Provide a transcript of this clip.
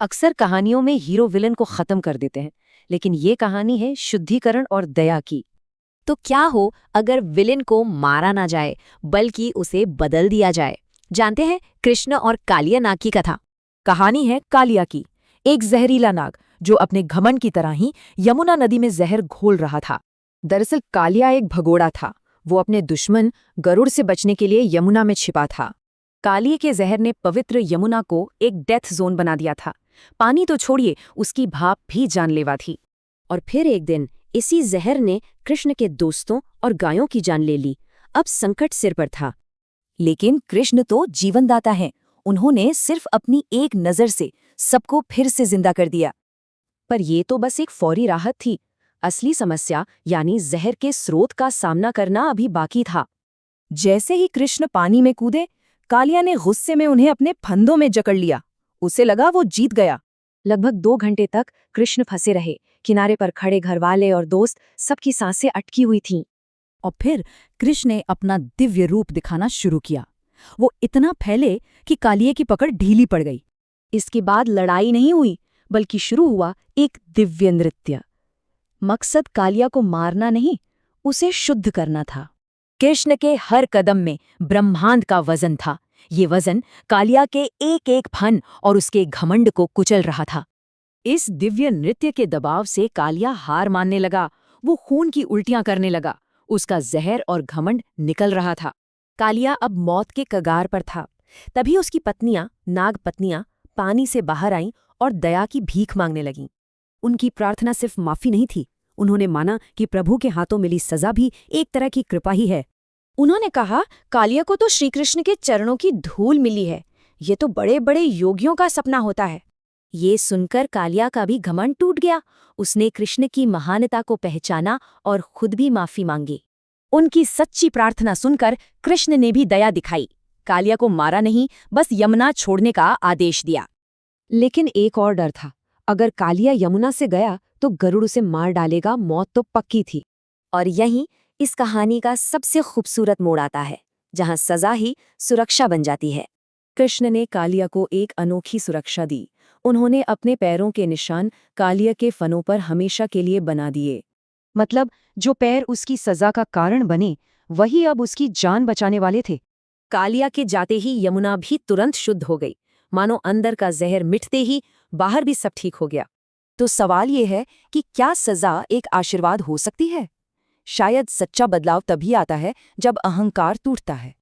अक्सर कहानियों में हीरो विलन को खत्म कर देते हैं, लेकिन ये कहानी है शुद्धिकरण और दया की। तो क्या हो अगर विलेन को मारा ना जाए बल्कि उसे बदल दिया जाए। जानते हैं कृष्ण और कालिया नाग की कथा। कहानी है कालिया की, एक जहरीला नाग जो अपने घमंड की तरह ही यमुना नदी में जहर घोल रहा था। दरअसल कालिया एक भगोड़ा था। वो अपने दुश्मन गरुड़ से बचने के लिए यमुना में छिपा था। कालिए के जहर ने पवित्र यमुना को एक डेथ जोन बना दिया था। पानी तो छोड़िए, उसकी भाप भी जानलेवा थी। और फिर एक दिन इसी जहर ने कृष्ण के दोस्तों और गायों की जान ले ली। अब संकट सिर पर था। लेकिन कृष्ण तो जीवनदाता हैं। उन्होंने सिर्फ अपनी एक नज़र से सबको फिर से जिंदा कर दिया। पर ये तो बस एक फौरी राहत थी। असली समस्या यानी जहर के स्रोत का सामना करना अभी बाकी था। जैसे ही कृष्ण पानी में कूदे, कालिया ने गुस्से में उन्हें अपने फंदों में जकड़ लिया। उसे लगा वो जीत गया। लगभग 2 घंटे तक कृष्ण फंसे रहे। किनारे पर खड़े घरवाले और दोस्त, सबकी सांसें अटकी हुई थीं। और फिर कृष्ण ने अपना दिव्य रूप दिखाना शुरू किया। वो इतना फैले कि कालिये की पकड़ ढीली पड़ गई। इसके बाद लड़ाई नहीं हुई, बल्कि शुरू हुआ एक दिव्य नृत्य। मकसद कालिया को मारना नहीं, उसे शुद्ध करना था। कृष्ण के हर कदम में ब्रह्मांड का वजन था। ये वजन कालिया के एक एक फन और उसके घमंड को कुचल रहा था। इस दिव्य नृत्य के दबाव से कालिया हार मानने लगा। वो खून की उल्टियां करने लगा। उसका जहर और घमंड निकल रहा था। कालिया अब मौत के कगार पर था। तभी उसकी पत्नियां, नाग पत्नियां, पानी से बाहर आईं और दया की भीख मांगने लगीं। उनकी प्रार्थना सिर्फ माफी नहीं थी। उन्होंने माना कि प्रभु के हाथों मिली सजा भी एक तरह की कृपा ही है। उन्होंने कहा, कालिया को तो श्रीकृष्ण के चरणों की धूल मिली है। ये तो बड़े बड़े योगियों का सपना होता है। ये सुनकर कालिया का भी घमंड टूट गया। उसने कृष्ण की महानता को पहचाना और खुद भी माफी मांगी। उनकी सच्ची प्रार्थना सुनकर कृष्ण ने भी दया दिखाई। कालिया को मारा नहीं, बस यमुना छोड़ने का आदेश दिया। लेकिन एक और डर था। अगर कालिया यमुना से गया तो गरुड़ उसे मार डालेगा। मौत तो पक्की थी। और यहीं इस कहानी का सबसे खूबसूरत मोड़ आता है, जहां सजा ही सुरक्षा बन जाती है। कृष्ण ने कालिया को एक अनोखी सुरक्षा दी। उन्होंने अपने पैरों के निशान कालिया के फनों पर हमेशा के लिए बना दिए। मतलब जो पैर उसकी सजा का कारण बने, वही अब उसकी जान बचाने वाले थे। कालिया के जाते ही यमुना भी तुरंत शुद्ध हो गई। मानो अंदर का जहर मिटते ही बाहर भी सब ठीक हो गया। तो सवाल ये है कि क्या सजा एक आशीर्वाद हो सकती है? शायद सच्चा बदलाव तभी आता है जब अहंकार टूटता है।